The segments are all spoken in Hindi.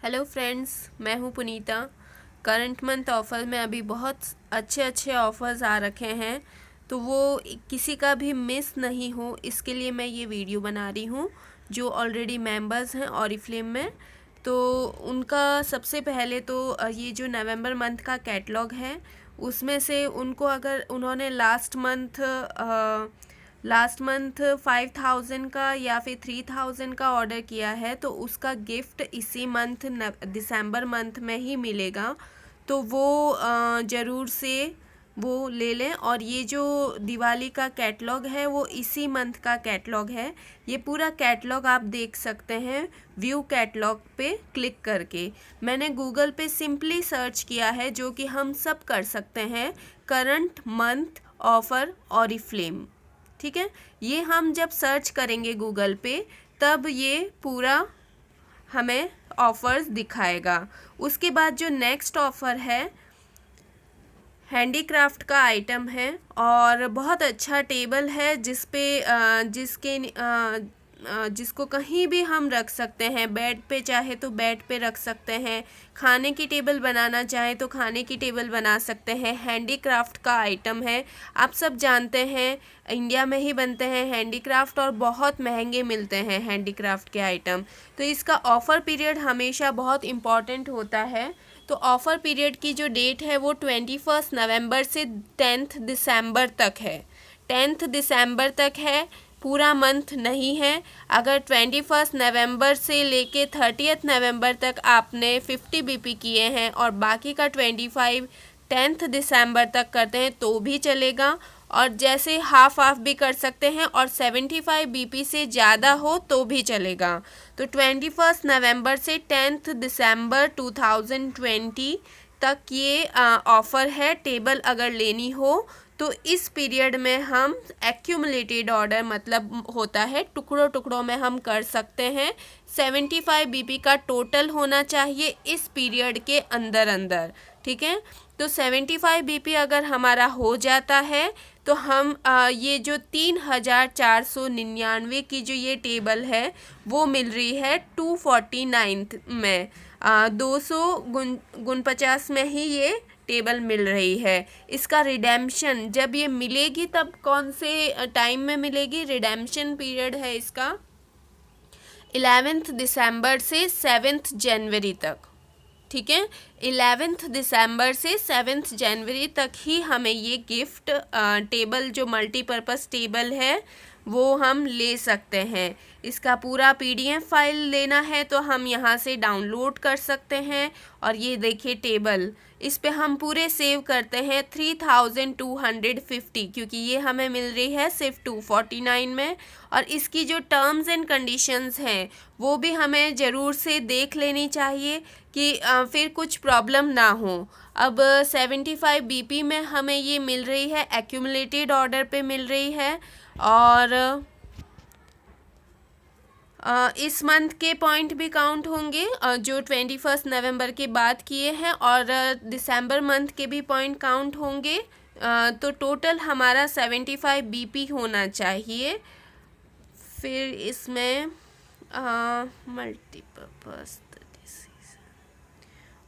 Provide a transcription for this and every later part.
हेलो फ्रेंड्स, मैं हूं पुनीता। करंट मंथ ऑफ़र में अभी बहुत अच्छे अच्छे ऑफ़र्स आ रखे हैं, तो वो किसी का भी मिस नहीं हो इसके लिए मैं ये वीडियो बना रही हूँ। जो ऑलरेडी मेंबर्स हैं ऑरिफ्लेम में, तो उनका सबसे पहले तो ये जो नवंबर मंथ का कैटलॉग है उसमें से उनको, अगर उन्होंने लास्ट मंथ 5000 का या फिर 3000 का ऑर्डर किया है तो उसका गिफ्ट इसी मंथ दिसंबर मंथ में ही मिलेगा। तो वो ज़रूर से वो ले लें। और ये जो दिवाली का कैटलॉग है वो इसी मंथ का कैटलॉग है। ये पूरा कैटलॉग आप देख सकते हैं व्यू कैटलॉग पे क्लिक करके। मैंने गूगल पे सिंपली सर्च किया है, जो कि हम सब कर सकते हैं, करंट मंथ ऑफ़र ऑरिफ्लेम। ठीक है, ये हम जब सर्च करेंगे गूगल पे तब ये पूरा हमें ऑफ़र्स दिखाएगा। उसके बाद जो नेक्स्ट ऑफ़र है हैंडीक्राफ्ट का आइटम है और बहुत अच्छा टेबल है जिसको कहीं भी हम रख सकते हैं। बेड पे चाहे तो बेड पे रख सकते हैं, खाने की टेबल बनाना चाहे तो खाने की टेबल बना सकते हैं। हैंडीक्राफ्ट का आइटम है, आप सब जानते हैं इंडिया में ही बनते हैं हैंडीक्राफ्ट और बहुत महंगे मिलते हैं हैंडीक्राफ्ट के आइटम। तो इसका ऑफ़र पीरियड हमेशा बहुत इम्पॉर्टेंट होता है। तो ऑफ़र पीरियड की जो डेट है वो 21 नवंबर से 10 दिसंबर तक है। 10 दिसंबर तक है, पूरा मंथ नहीं है। अगर 21 नवंबर से लेके 30 नवंबर तक आपने 50 बीपी किए हैं और बाकी का 25 10 दिसंबर तक करते हैं तो भी चलेगा, और जैसे हाफ भी कर सकते हैं और 75 बीपी से ज़्यादा हो तो भी चलेगा। तो 21 नवंबर से 10 दिसंबर 2020 तक ये ऑफ़र है। टेबल अगर लेनी हो तो इस पीरियड में हम एक्यूमुलेटेड ऑर्डर, मतलब होता है टुकड़ों टुकड़ों में हम कर सकते हैं। 75 बीपी का टोटल होना चाहिए इस पीरियड के अंदर अंदर। ठीक है, तो 75 बीपी अगर हमारा हो जाता है तो हम ये जो 3499 की जो ये टेबल है वो मिल रही है 249 में, 249 में ही ये टेबल मिल रही है। इसका रिडेम्पशन जब ये मिलेगी तब कौन से टाइम में मिलेगी, रिडेम्पशन पीरियड है इसका 11 दिसंबर से 7 जनवरी तक। ठीक है, 11 दिसंबर से 7 जनवरी तक ही हमें ये गिफ्ट टेबल, जो मल्टीपर्पज़ टेबल है, वो हम ले सकते हैं। इसका पूरा पीडीएफ फाइल लेना है तो हम यहाँ से डाउनलोड कर सकते हैं। और ये देखिए टेबल, इस पे हम पूरे सेव करते हैं 3250, क्योंकि ये हमें मिल रही है सिर्फ 249 में। और इसकी जो टर्म्स एंड कंडीशंस हैं वो भी हमें ज़रूर से देख लेनी चाहिए कि फिर कुछ प्रॉब्लम ना हो। अब 75 बीपी में हमें ये मिल रही है, एक्यूमुलेटेड ऑर्डर पे मिल रही है। और इस मंथ के पॉइंट भी काउंट होंगे जो 21 नवंबर के बाद किए हैं, और दिसंबर मंथ के भी पॉइंट काउंट होंगे। तो टोटल हमारा 75 बीपी होना चाहिए। फिर इसमें मल्टीपर्पज़,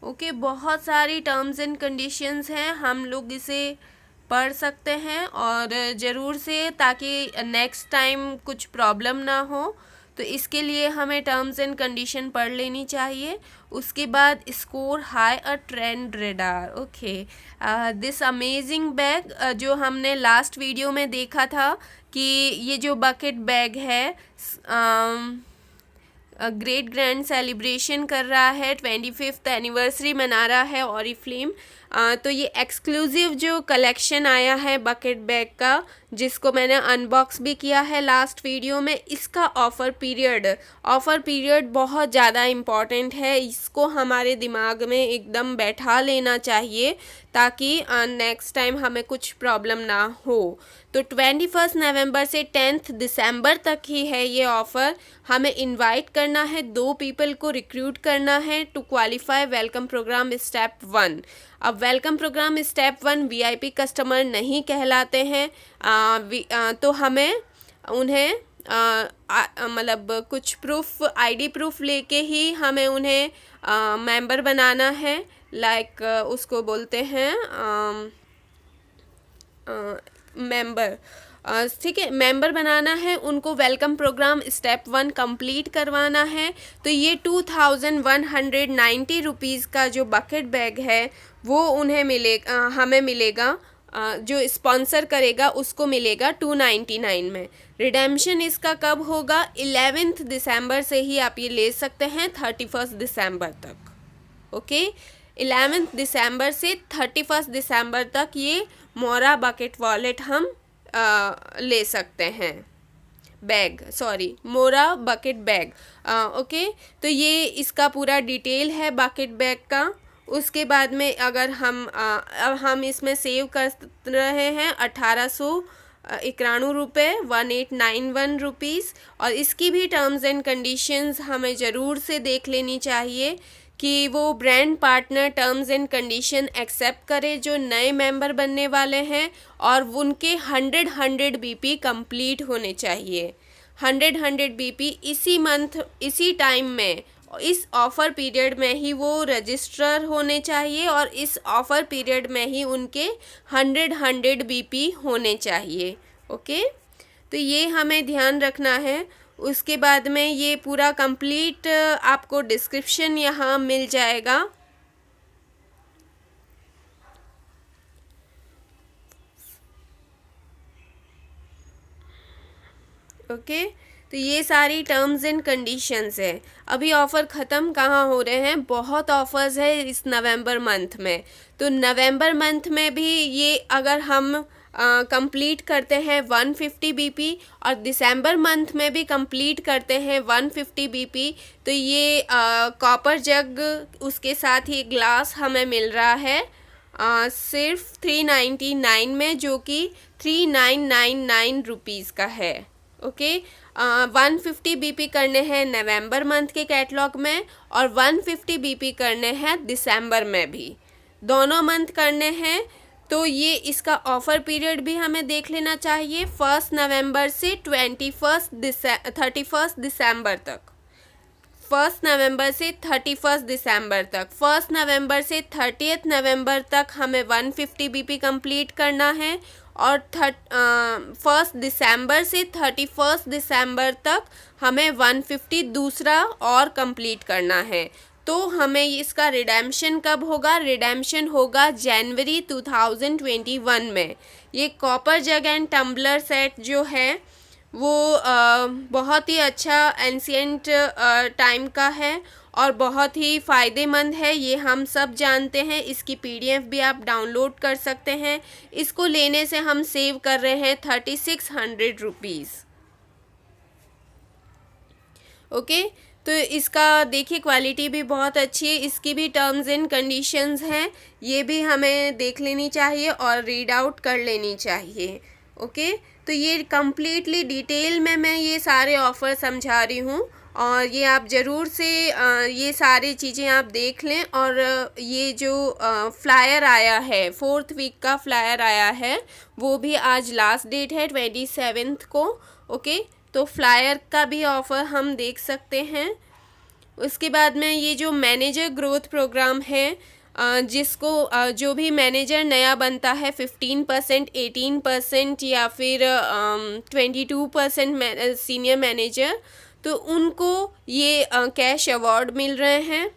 ओके, बहुत सारी टर्म्स एंड कंडीशंस हैं, हम लोग इसे पढ़ सकते हैं और ज़रूर से, ताकि नेक्स्ट टाइम कुछ प्रॉब्लम ना हो। तो इसके लिए हमें टर्म्स एंड कंडीशन पढ़ लेनी चाहिए। उसके बाद score high a trend radar. Okay, this amazing bag, जो हमने लास्ट वीडियो में देखा था कि ये जो बकेट बैग है ग्रेट ग्रैंड सेलिब्रेशन कर रहा है, 25th एनिवर्सरी मना रहा है ऑरिफ्लेम। तो ये एक्सक्लूसिव जो कलेक्शन आया है बकेट बैग का, जिसको मैंने अनबॉक्स भी किया है लास्ट वीडियो में, इसका ऑफ़र पीरियड बहुत ज़्यादा इम्पॉर्टेंट है। इसको हमारे दिमाग में एकदम बैठा लेना चाहिए ताकि नेक्स्ट टाइम हमें कुछ प्रॉब्लम ना हो। तो 21 नवंबर से 10 दिसंबर तक ही है ये ऑफ़र। हमें इनवाइट करना है, 2 पीपल को रिक्रूट करना है to qualify welcome program step 1। अब welcome program step 1 VIP customer नहीं कहलाते हैं, तो हमें उन्हें मतलब कुछ प्रूफ, आईडी प्रूफ लेके ही हमें उन्हें मेंबर बनाना है। लाइक उसको बोलते हैं मेंबर। ठीक है, मेंबर बनाना है उनको। वेलकम प्रोग्राम स्टेप 1 कंप्लीट करवाना है। तो ये 2190 रुपीज़ का जो बकेट बैग है वो उन्हें हमें मिलेगा। जो स्पॉन्सर करेगा उसको मिलेगा 299 में। रिडेम्पशन इसका कब होगा? 11 दिसंबर से ही आप ये ले सकते हैं 31 दिसंबर तक। ओके, 11 दिसंबर से 31 दिसंबर तक ये मोरा बकेट वॉलेट हम ले सकते हैं। बैग, सॉरी, मोरा बकेट बैग। ओके, तो ये इसका पूरा डिटेल है बकेट बैग का। उसके बाद में अगर अब हम इसमें सेव कर रहे हैं 1891 रुपये, 1891 रुपीज़। और इसकी भी टर्म्स एंड कंडीशंस हमें ज़रूर से देख लेनी चाहिए कि वो brand partner terms and condition accept करे जो नए मेंबर बनने वाले हैं, और उनके 100 बीपी कंप्लीट होने चाहिए। 100 बीपी इसी मंथ, इसी टाइम में, इस ऑफ़र पीरियड में ही वो रजिस्टर होने चाहिए, और इस ऑफ़र पीरियड में ही उनके 100 बीपी होने चाहिए। ओके, तो ये हमें ध्यान रखना है। उसके बाद में ये पूरा कंप्लीट आपको डिस्क्रिप्शन यहाँ मिल जाएगा। ओके, तो ये सारी टर्म्स एंड कंडीशंस है। अभी ऑफ़र ख़त्म कहाँ हो रहे हैं, बहुत ऑफ़र्स है इस नवंबर मंथ में। तो नवंबर मंथ में भी ये अगर हम कंप्लीट करते हैं 150 बीपी, और दिसंबर मंथ में भी कंप्लीट करते हैं 150 बीपी, तो ये कॉपर जग उसके साथ ही ग्लास हमें मिल रहा है सिर्फ 399 में, जो कि 3999 रुपीज़ का है। ओके, 150 बीपी करने हैं नवंबर मंथ के कैटलॉग में, और 150 बीपी करने हैं दिसंबर में भी, दोनों मंथ करने हैं। तो ये इसका ऑफ़र पीरियड भी हमें देख लेना चाहिए, 1 नवंबर से 31 दिसंबर तक। 1 नवंबर से 31 दिसंबर तक, 1 नवंबर से 30 नवंबर तक हमें 150 बीपी कंप्लीट करना है, और 1 दिसंबर से 31 दिसंबर तक हमें 150 दूसरा और कंप्लीट करना है। तो हमें इसका रिडेम्पशन कब होगा? रिडेम्पशन होगा जनवरी 2021 में। ये copper jug and tumbler set जो है वो बहुत ही अच्छा एंशिएंट टाइम का है और बहुत ही फ़ायदेमंद है, ये हम सब जानते हैं। इसकी पीडीएफ भी आप डाउनलोड कर सकते हैं। इसको लेने से हम सेव कर रहे हैं 3600 रुपीज़। ओके, तो इसका देखिए क्वालिटी भी बहुत अच्छी है। इसकी भी टर्म्स एंड कंडीशंस हैं, ये भी हमें देख लेनी चाहिए और रीड आउट कर लेनी चाहिए। ओके, तो ये कम्प्लीटली डिटेल में मैं ये सारे ऑफ़र समझा रही हूँ, और ये आप ज़रूर से ये सारी चीज़ें आप देख लें। और ये जो फ्लायर आया है, 4th वीक का फ्लायर आया है, वो भी आज लास्ट डेट है 27 को। ओके, तो फ्लायर का भी ऑफ़र हम देख सकते हैं। उसके बाद में ये जो मैनेजर ग्रोथ प्रोग्राम है, जिसको जो भी मैनेजर नया बनता है 15%, 18% या फिर 22% सीनियर मैनेजर, तो उनको ये कैश अवार्ड मिल रहे हैं,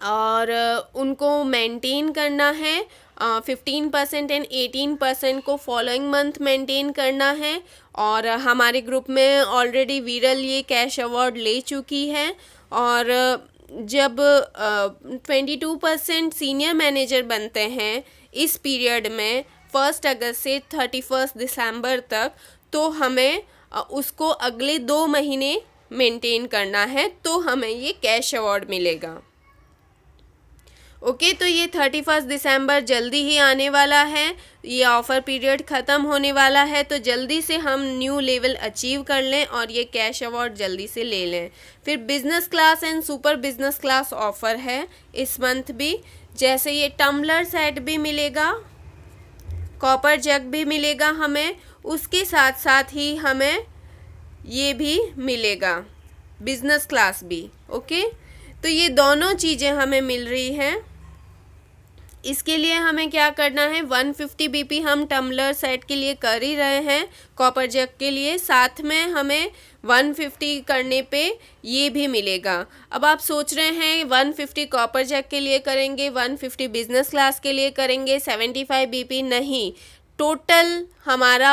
और उनको मेंटेन करना है। 15% एंड 18% को फॉलोइंग मंथ मेंटेन करना है। और हमारे ग्रुप में ऑलरेडी विरल ये कैश अवार्ड ले चुकी है। और जब 22% सीनियर मैनेजर बनते हैं इस पीरियड में 1 अगस्त से 31 दिसंबर तक, तो हमें उसको अगले 2 महीने मेंटेन करना है, तो हमें ये कैश अवार्ड मिलेगा। ओके, तो ये 31 दिसंबर जल्दी ही आने वाला है। ये ऑफ़र पीरियड ख़त्म होने वाला है, तो जल्दी से हम न्यू लेवल अचीव कर लें और ये कैश अवार्ड जल्दी से ले लें। फिर business class and super business class offer है इस मंथ भी। जैसे ये टम्बलर सेट भी मिलेगा, कॉपर जग भी मिलेगा हमें, उसके साथ साथ ही हमें ये भी मिलेगा, बिजनेस क्लास भी। ओके, तो ये दोनों चीज़ें हमें मिल रही हैं। इसके लिए हमें क्या करना है, 150 बीपी हम टम्बलर सेट के लिए कर ही रहे हैं कॉपर जग के लिए, साथ में हमें 150 करने पे ये भी मिलेगा। अब आप सोच रहे हैं 150 कॉपर जग के लिए करेंगे, 150 बिजनेस क्लास के लिए करेंगे, 75 बीपी नहीं, टोटल हमारा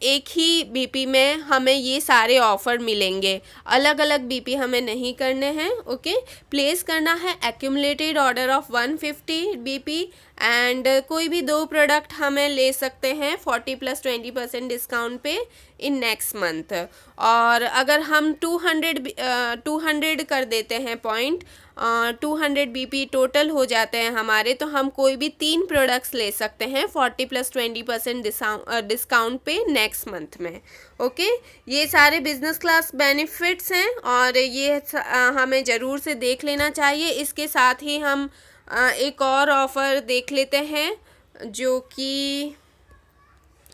एक ही बीपी में हमें ये सारे ऑफ़र मिलेंगे, अलग अलग बीपी हमें नहीं करने हैं। ओके, प्लेस करना है accumulated order of 150 BP and कोई भी 2 प्रोडक्ट हमें ले सकते हैं 40 + 20% डिस्काउंट पे इन नेक्स्ट मंथ। और अगर हम 200 कर देते हैं पॉइंट, 200 बीपी टोटल हो जाते हैं हमारे, तो हम कोई भी 3 प्रोडक्ट्स ले सकते हैं 40 + 20% डिस्काउंट पे नेक्स्ट मंथ में। ओके, ये सारे बिजनेस क्लास बेनिफिट्स हैं और ये हमें ज़रूर से देख लेना चाहिए। इसके साथ ही हम एक और ऑफ़र देख लेते हैं जो कि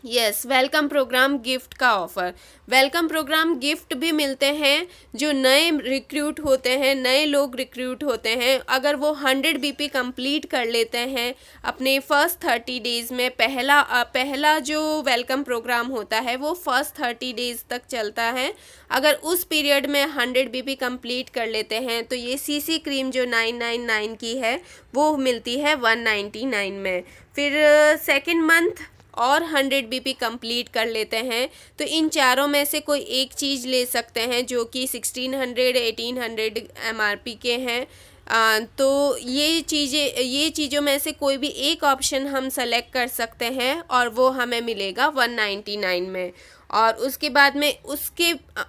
वेलकम प्रोग्राम गिफ्ट का ऑफ़र। वेलकम प्रोग्राम गिफ्ट भी मिलते हैं जो नए रिक्रूट होते हैं, नए लोग रिक्रूट होते हैं। अगर वो 100 बीपी कंप्लीट कर लेते हैं अपने फर्स्ट 30 डेज़ में, पहला जो वेलकम प्रोग्राम होता है वो फर्स्ट 30 डेज़ तक चलता है। अगर उस पीरियड में 100 बीपी कंप्लीट कर लेते हैं तो ये सीसी क्रीम जो 999 की है वो मिलती है 199 में। फिर सेकेंड मंथ और 100 बीपी कंप्लीट कर लेते हैं तो इन चारों में से कोई एक चीज़ ले सकते हैं जो कि 1600 1800 एमआरपी के हैं। तो ये चीज़ों में से कोई भी एक ऑप्शन हम सेलेक्ट कर सकते हैं और वो हमें मिलेगा 199 में। और उसके बाद में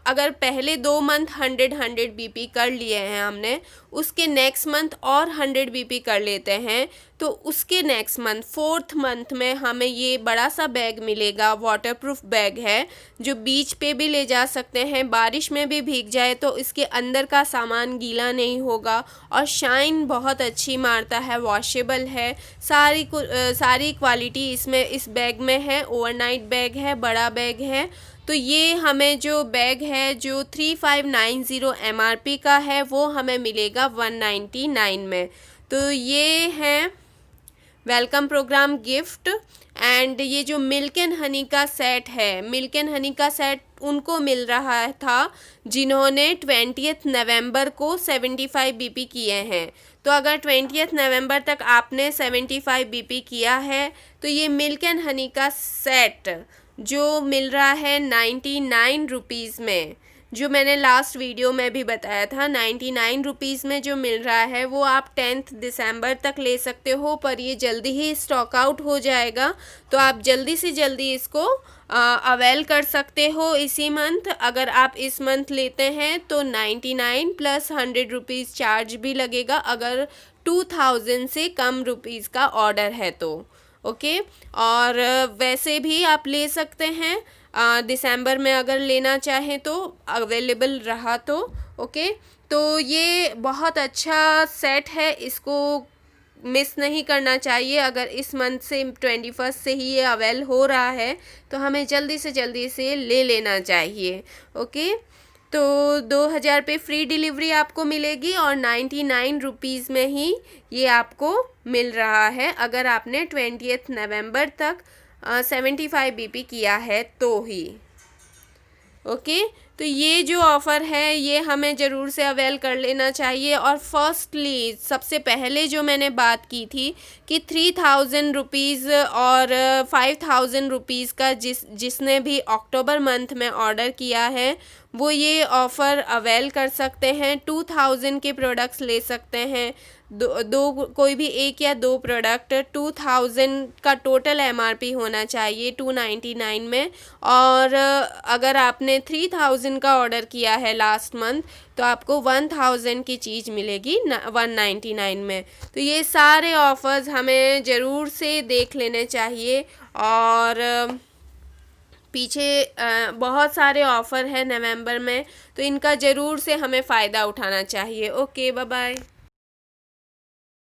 अगर पहले 2 मंथ 100 बीपी कर लिए हैं हमने, उसके नेक्स्ट मंथ और 100 बीपी कर लेते हैं तो उसके नेक्स्ट मंथ 4th मंथ में हमें ये बड़ा सा बैग मिलेगा। वाटरप्रूफ बैग है जो बीच पे भी ले जा सकते हैं, बारिश में भी भीग जाए तो इसके अंदर का सामान गीला नहीं होगा और शाइन बहुत अच्छी मारता है, वॉशेबल है। सारी क्वालिटी इसमें इस बैग में है। ओवरनाइट बैग है, बड़ा बैग है। तो ये हमें जो बैग है जो 3590 एमआरपी का है वो हमें मिलेगा 199 में। तो ये है वेलकम प्रोग्राम गिफ्ट। एंड ये जो मिल्क एंड हनी का सेट है, मिल्क एंड हनी का सेट उनको मिल रहा था जिन्होंने 20 नवंबर को 75 बीपी किए हैं। तो अगर 20 नवंबर तक आपने 75 बीपी किया है तो ये मिल्क एंड हनी का सेट जो मिल रहा है 99 रुपीज़ में, जो मैंने लास्ट वीडियो में भी बताया था 99 रुपीज़ में जो मिल रहा है वो आप 10 दिसंबर तक ले सकते हो, पर ये जल्दी ही स्टॉक आउट हो जाएगा। तो आप जल्दी से जल्दी इसको अवेल कर सकते हो इसी मंथ। अगर आप इस मंथ लेते हैं तो 99 + 100 रुपीज़ चार्ज भी लगेगा अगर 2000 से कम रुपीज़ का ऑर्डर है तो। ओके, और वैसे भी आप ले सकते हैं दिसंबर में अगर लेना चाहें तो अवेलेबल रहा तो। ओके, तो ये बहुत अच्छा सेट है, इसको मिस नहीं करना चाहिए। अगर इस मंथ से 21 से ही ये अवेल हो रहा है तो हमें जल्दी से जल्दी से ले लेना चाहिए। ओके, तो 2000 पे फ्री डिलीवरी आपको मिलेगी और 99 रुपीज़ में ही ये आपको मिल रहा है अगर आपने 20 नवंबर तक 75 बीपी किया है तो ही। ओके, तो ये जो ऑफ़र है ये हमें ज़रूर से अवेल कर लेना चाहिए। और फर्स्टली सबसे पहले जो मैंने बात की थी कि 3000 रुपीज़ और 5000 रुपीज़ का जिसने भी अक्टूबर मंथ में ऑर्डर किया है वो ये ऑफ़र अवेल कर सकते हैं। 2000 के प्रोडक्ट्स ले सकते हैं, कोई भी एक या 2 प्रोडक्ट। 2000 का टोटल एमआरपी होना चाहिए 299 में। और अगर आपने 3000 का ऑर्डर किया है लास्ट मंथ तो आपको 1000 की चीज़ मिलेगी 199 में। तो ये सारे ऑफ़र्स हमें ज़रूर से देख लेने चाहिए। और पीछे बहुत सारे ऑफ़र हैं नवंबर में, तो इनका ज़रूर से हमें फ़ायदा उठाना चाहिए। Okay, bye bye.